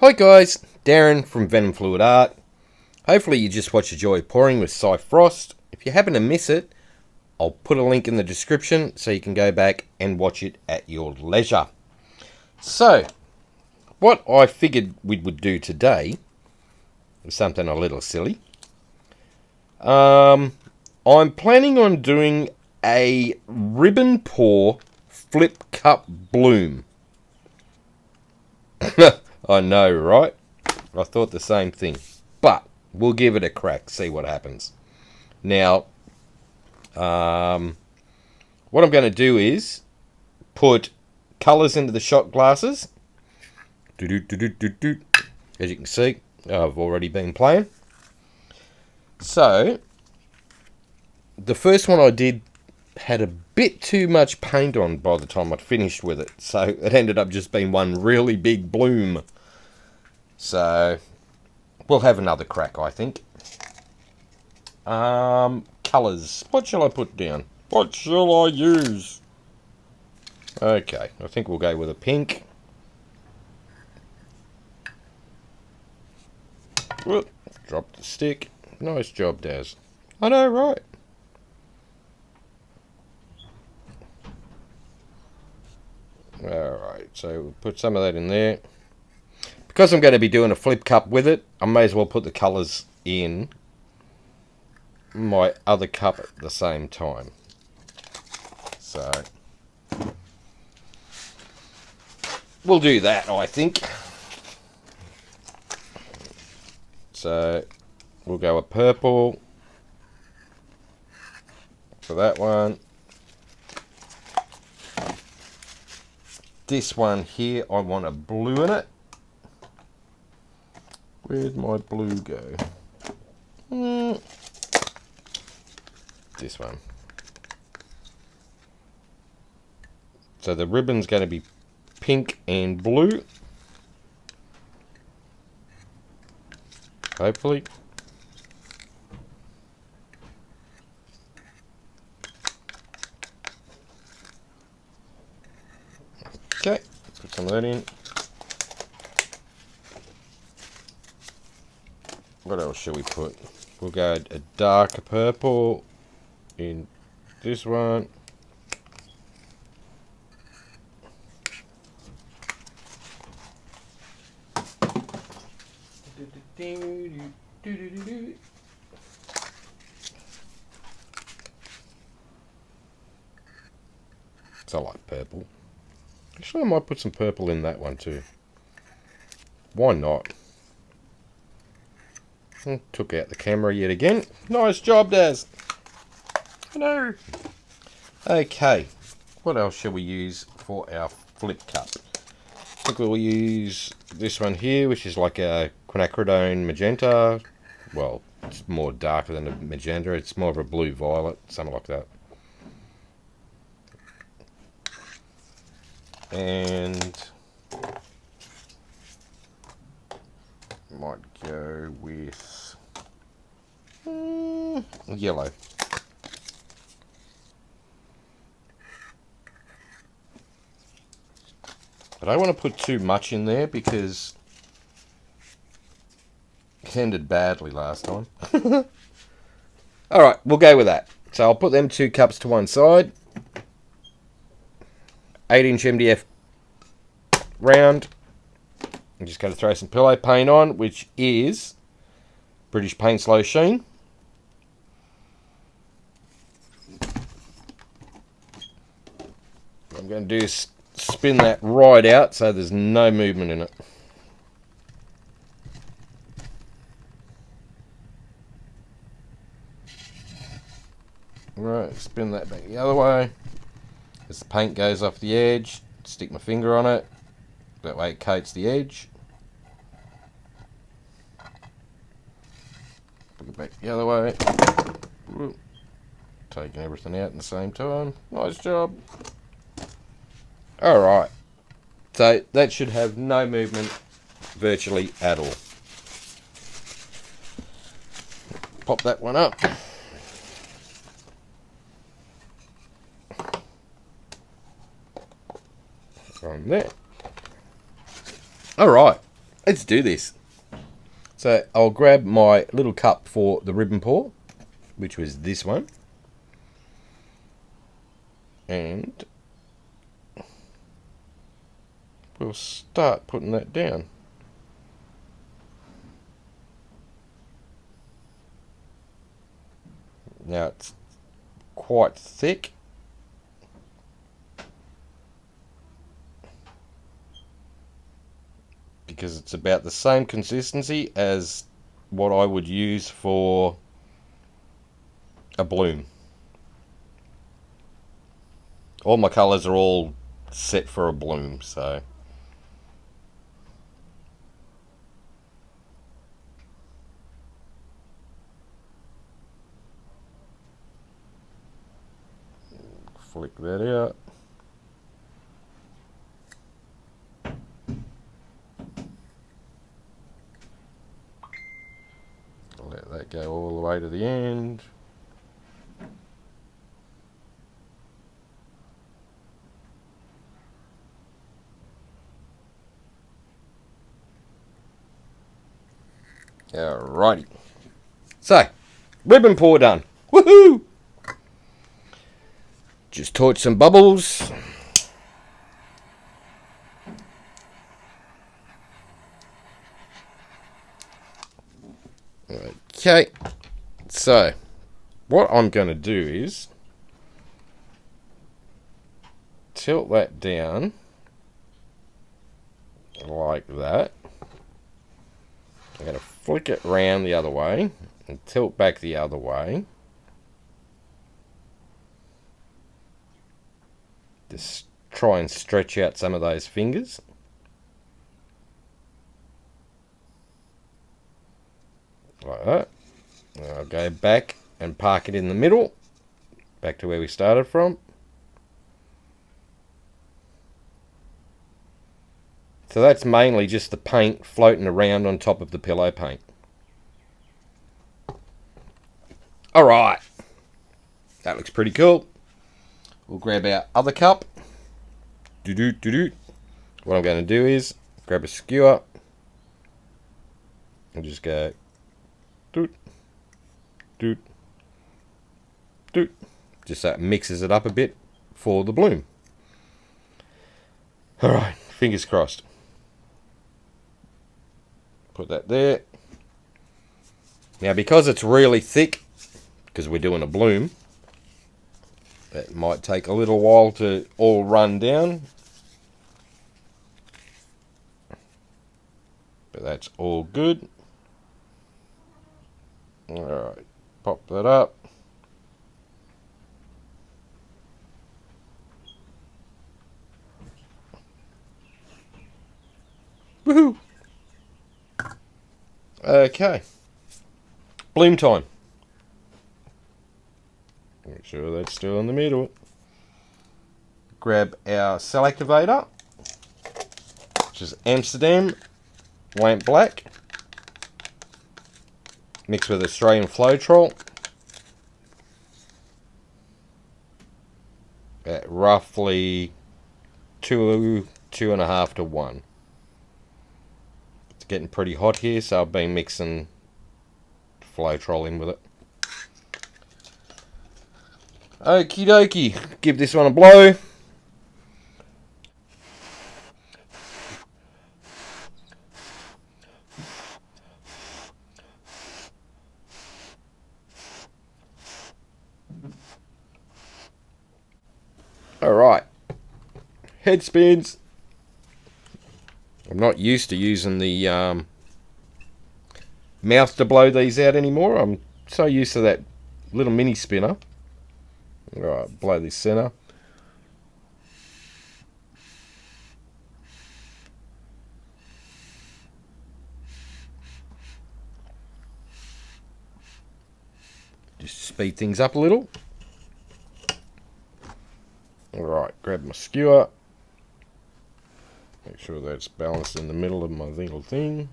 Hi guys, Darren from Venom Fluid Art. Hopefully you just watched A Joy Pouring with Cy Frost. If you happen to miss it, I'll put a link in the description so you can go back and watch it at your leisure. So, what I figured we would do today is something a little silly. I'm planning on doing a ribbon pour flip cup bloom. I know, right? I thought the same thing. But we'll give it a crack, see what happens. Now, what I'm going to do is put colours into the shot glasses. As you can see, I've already been playing. So, the first one I did had a bit too much paint on by the time I'd finished with it. So, it ended up just being one really big bloom. So, we'll have another crack, I think. Colours. What shall I put down? What shall I use? Okay, I think we'll go with a pink. Whoop, dropped the stick. Nice job, Daz. I know, right? Alright, so we'll put some of that in there. Because I'm going to be doing a flip cup with it, I may as well put the colours in my other cup at the same time. So, we'll do that, I think. So, we'll go a purple for that one. This one here, I want a blue in it. Where'd my blue go? This one. So the ribbon's going to be pink and blue. Hopefully. Okay, put some of that in. What else shall we put? We'll go a darker purple in this one. So I like purple. Actually, I might put some purple in that one too. Why not? Took out the camera yet again. Nice job, Daz. Hello. Okay, what else shall we use for our flip cup? I think we'll use this one here, which is like a quinacridone magenta. Well, it's more darker than a magenta. It's more of a blue-violet, something like that. And might go with yellow. I don't want to put too much in there because it ended badly last time. Alright, we'll go with that. So I'll put them 2 cups to one side. 8-inch MDF round. I'm just going to throw some pillow paint on, which is British Paint Slow Sheen. What I'm going to do is spin that right out so there's no movement in it. Right, spin that back the other way. As the paint goes off the edge, stick my finger on it. That way it coats the edge. Put it back the other way. Whoop. Taking everything out at the same time. Nice job. Alright. So that should have no movement virtually at all. Pop that one up. On there. Alright. let's do this. So I'll grab my little cup for the ribbon pour, which was this one. And we'll start putting that down. Now it's quite thick. Because it's about the same consistency as what I would use for a bloom. All my colours are all set for a bloom, so... Flick that out. Let that go all the way to the end. Alrighty. So, ribbon pour done. Woohoo! Just torch some bubbles. Okay. So, what I'm going to do is tilt that down like that. I'm going to flick it round the other way and tilt back the other way. Just try and stretch out some of those fingers. Like that. And I'll go back and park it in the middle. Back to where we started from. So that's mainly just the paint floating around on top of the pillow paint. Alright. That looks pretty cool. We'll grab our other cup. What I'm going to do is grab a skewer and just go doot, doot, doot. Just so it mixes it up a bit for the bloom. Alright, fingers crossed. Put that there. Now because it's really thick, because we're doing a bloom, it might take a little while to all run down. But that's all good. Alright, pop that up. Woohoo! Okay. Bloom time. Make sure that's still in the middle. Grab our cell activator, which is Amsterdam Lamp Black, mixed with Australian Floetrol at roughly 2.5 to 1. It's getting pretty hot here, so I've been mixing Floetrol in with it. Okie dokie, give this one a blow. Alright, head spins. I'm not used to using the mouth to blow these out anymore. I'm so used to that little mini spinner. Alright, blow this center. Just speed things up a little. Alright, grab my skewer. Make sure that's balanced in the middle of my little thing.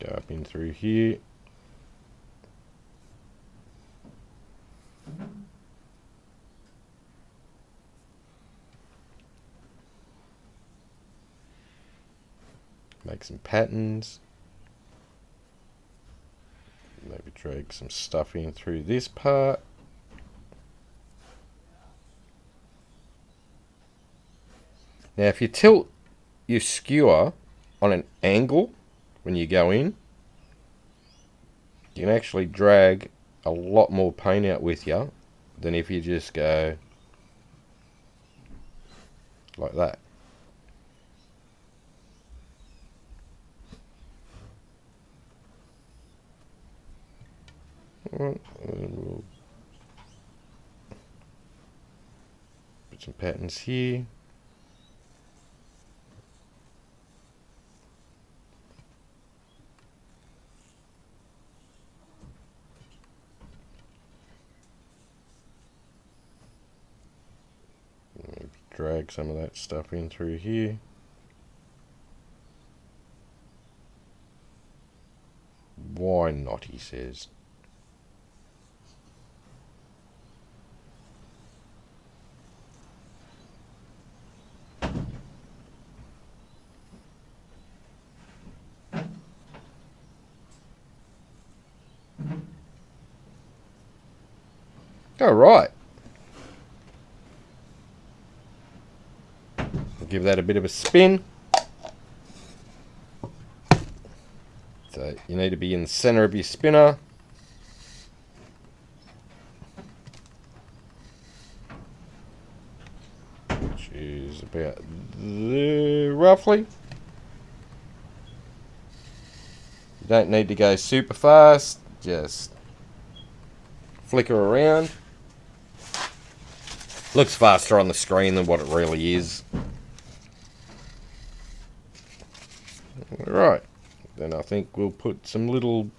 Go up in through here. make some patterns. Maybe drag some stuff in through this part. Now if you tilt your skewer on an angle when you go in, you can actually drag a lot more paint out with you than if you just go like that. We'll put some patterns here. Drag some of that stuff in through here. Why not, he says. All right. Give that a bit of a spin. So you need to be in the center of your spinner. Which is about there, roughly. You don't need to go super fast. Just flicker around. Looks faster on the screen than what it really is. Right, then I think we'll put some little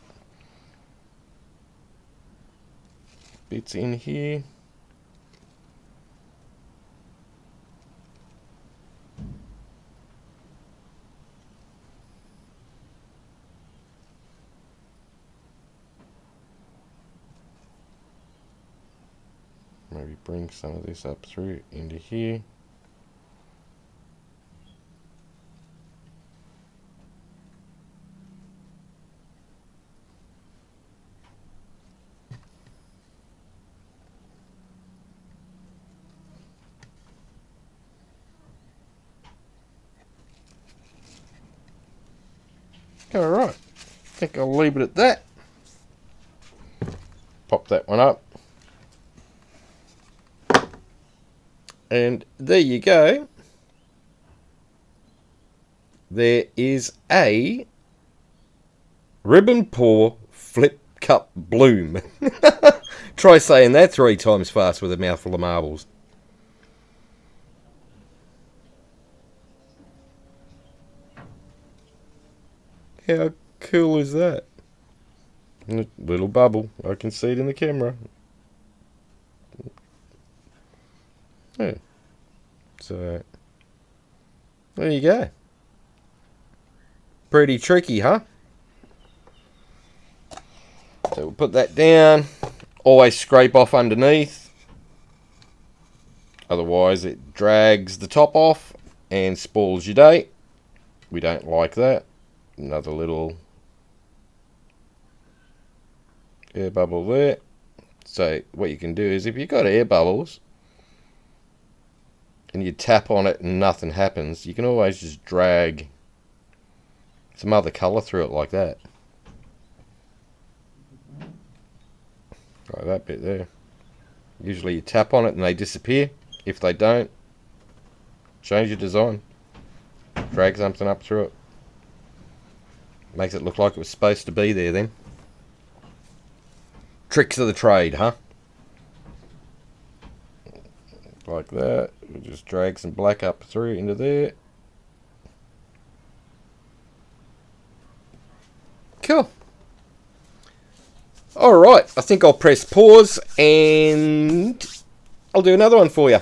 bits in here. Maybe bring some of this up through into here. Alright, I think I'll leave it at that. Pop that one up. And there you go. There is a ribbon pour flip cup bloom. Try saying that 3 times fast with a mouthful of marbles. How cool is that? Little bubble. I can see it in the camera. Yeah. So, there you go. Pretty tricky, huh? So we'll put that down. Always scrape off underneath. Otherwise it drags the top off and spoils your day. We don't like that. Another little air bubble there. So what you can do is if you've got air bubbles and you tap on it and nothing happens, you can always just drag some other colour through it like that. Like that bit there. Usually you tap on it and they disappear. If they don't, change your design. Drag something up through it. Makes it look like it was supposed to be there then. Tricks of the trade, huh? Like that. We'll just drag some black up through into there. Cool. Alright, I think I'll press pause and I'll do another one for you.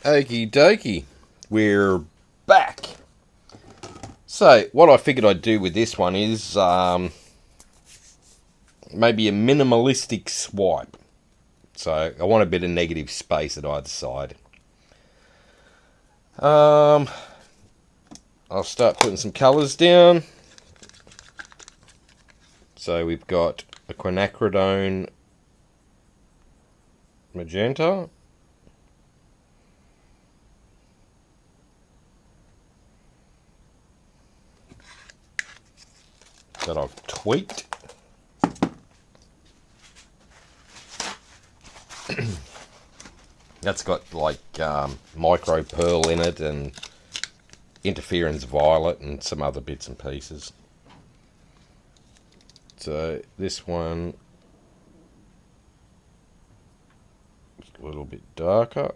Okie dokie. We're back. So, what I figured I'd do with this one is maybe a minimalistic swipe. So, I want a bit of negative space at either side. I'll start putting some colours down. So we've got a quinacridone magenta. That I've tweaked. That's got like micro pearl in it and interference violet and some other bits and pieces. So this one is a little bit darker.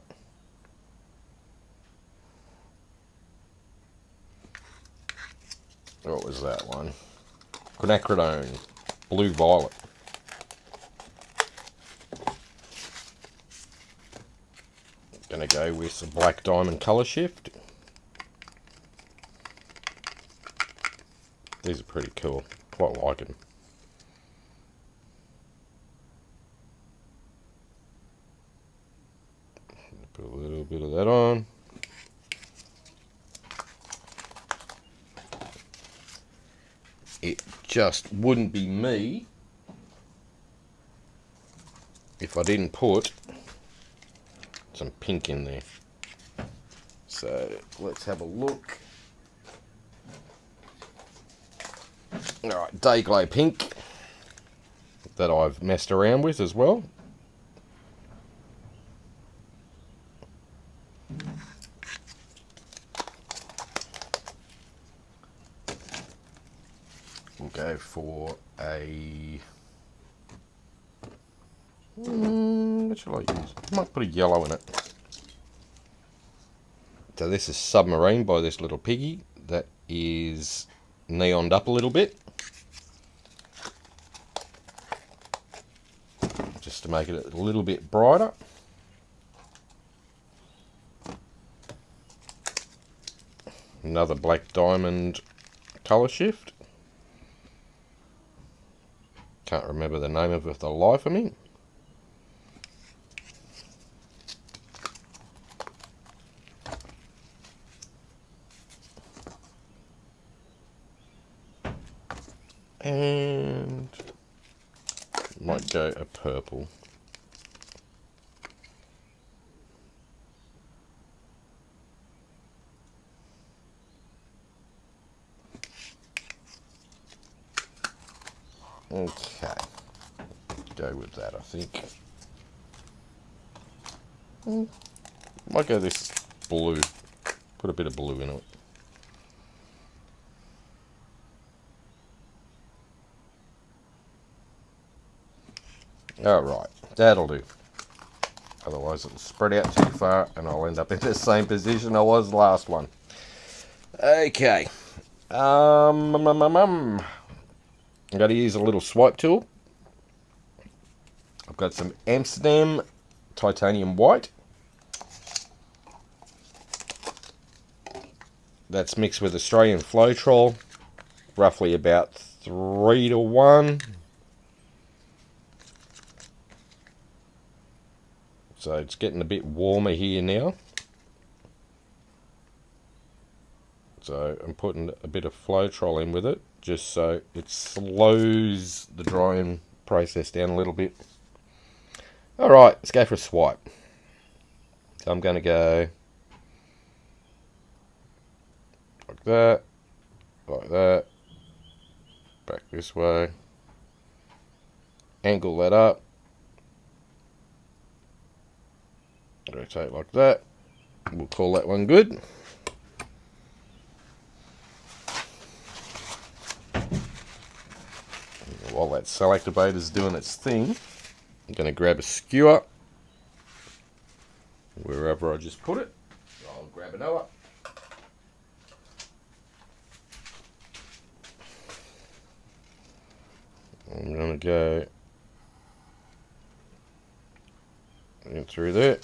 What was that one? Quinacridone, blue violet. Gonna go with some black diamond colour shift. These are pretty cool. Quite like them. Put a little bit of that on. It just wouldn't be me if I didn't put some pink in there. So let's have a look. Alright, Dayglow pink that I've messed around with as well. We'll go for a... what shall I use? I might put a yellow in it. So this is Submarine by this Little Piggy. That is neoned up a little bit. Just to make it a little bit brighter. Another black diamond colour shift. Can't remember the name of it for the life of me. And might go a purple. Okay, go with that, I think. Might go this blue. Put a bit of blue in it. Alright, that'll do. Otherwise it'll spread out too far and I'll end up in the same position I was last one. Okay. I'm going to use a little swipe tool. I've got some Amsterdam titanium white. That's mixed with Australian Floetrol, roughly about 3:1. So it's getting a bit warmer here now. So I'm putting a bit of Floetrol in with it, just so it slows the drying process down a little bit. Alright, let's go for a swipe. So I'm going to go like that, back this way, angle that up, rotate like that. We'll call that one good. While that selector bait is doing its thing, I'm going to grab a skewer wherever I just put it. I'll grab another. I'm going to go in through there.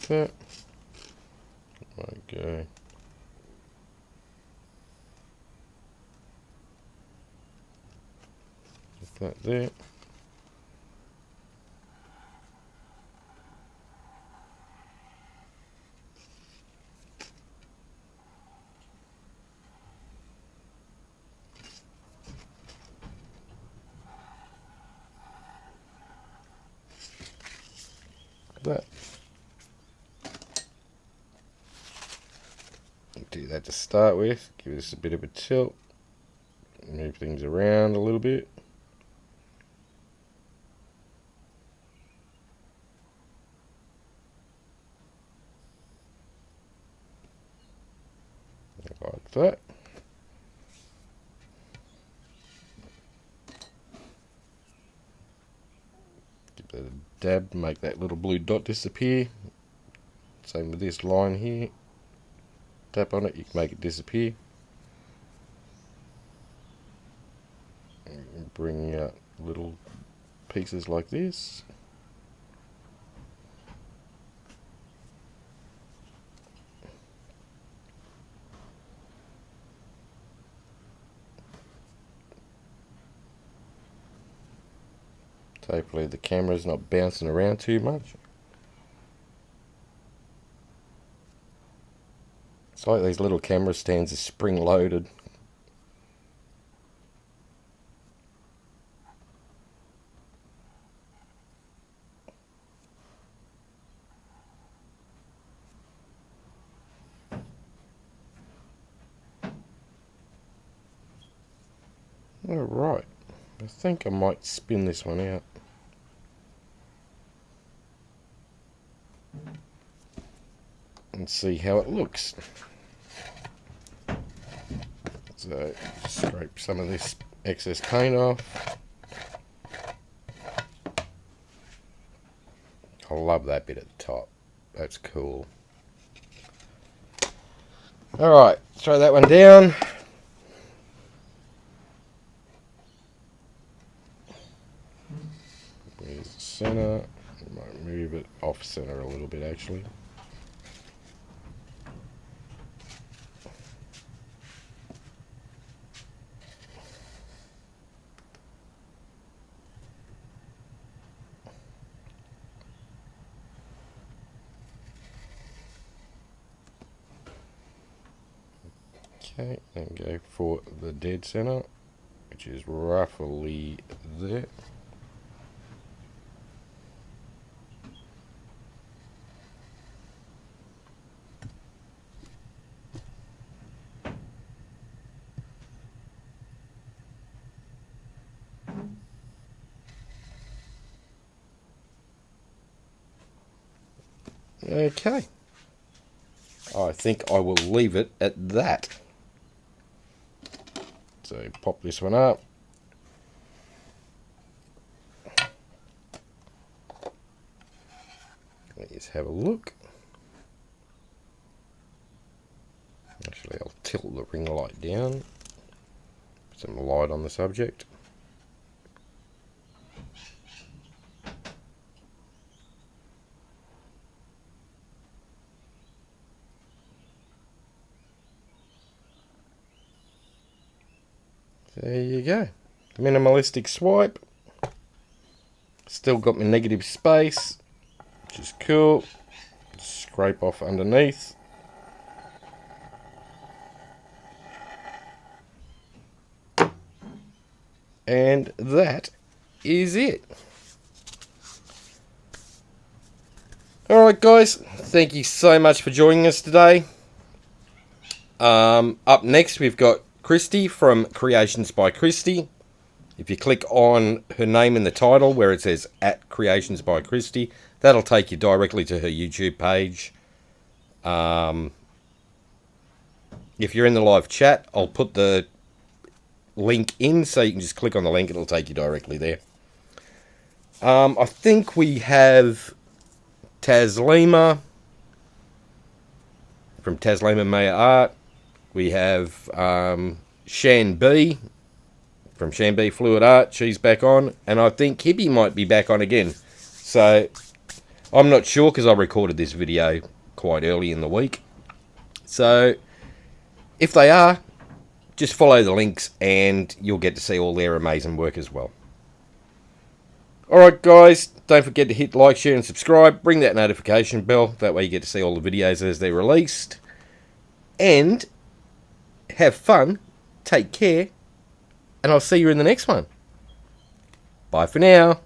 That. Okay. That there. That. Do that to start with. Give this a bit of a tilt. Move things around a little bit. Like that. Give that a dab, make that little blue dot disappear. Same with this line here. Tap on it, you can make it disappear. And bring out little pieces like this. Hopefully the camera's not bouncing around too much. It's like these little camera stands are spring loaded. Alright, I think I might spin this one out. And see how it looks. So, scrape some of this excess paint off. I love that bit at the top. That's cool. Alright, throw that one down. Where's the center? I might move it off center a little bit actually. Okay, and go for the dead center, which is roughly there. Okay, I think I will leave it at that. So pop this one up. Let's have a look. Actually, I'll tilt the ring light down. Put some light on the subject. There you go. Minimalistic swipe. Still got my negative space, which is cool. Scrape off underneath. And that is it. Alright guys, thank you so much for joining us today. Up next we've got Kristey from Creations by Kristey. If you click on her name in the title where it says at Creations by Kristey, that'll take you directly to her YouTube page. If you're in the live chat, I'll put the link in so you can just click on the link, it'll take you directly there. I think we have Taslina from Taslina Maya Art. We have ShanB from ShanB Fluid Art. She's back on. And I think Hippie might be back on again. So, I'm not sure because I recorded this video quite early in the week. So, if they are, just follow the links and you'll get to see all their amazing work as well. Alright guys, don't forget to hit like, share and subscribe. Ring that notification bell. That way you get to see all the videos as they're released. And have fun. Take care. And I'll see you in the next one. Bye for now.